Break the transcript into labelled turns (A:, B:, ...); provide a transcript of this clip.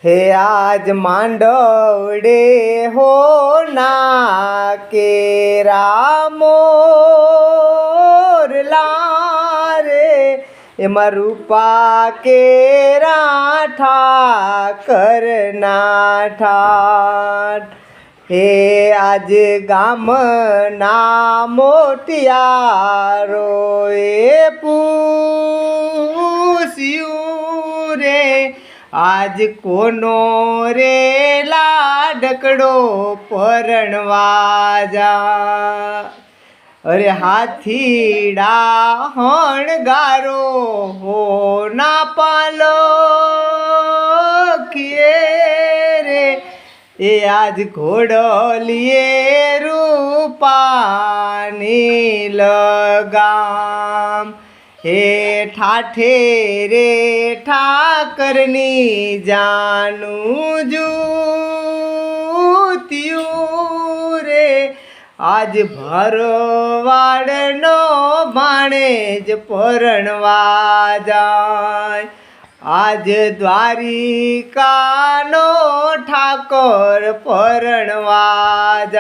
A: हे आज માંડવડે હો ના કેરા મોરલા રે એમાં રૂપા કેરા ઠાકરના ઠાઠ હે આજ ગામના મોટિયારો એ પૂછ્યું રે આજ કોનો રે લાડકડો પરણવા જા અરે હાથીડા હણગારો હો ના પાલો રે એ આજ ઘોડલીએ રૂપાની લગામ હે ઠાઠે રે ઠાકરની જાનું જૂત્યું રે આજ ભરવાડનો ભાણેજ પરણવા જાય આજ દ્વારિકાનો ઠાકોર પરણવા જાય।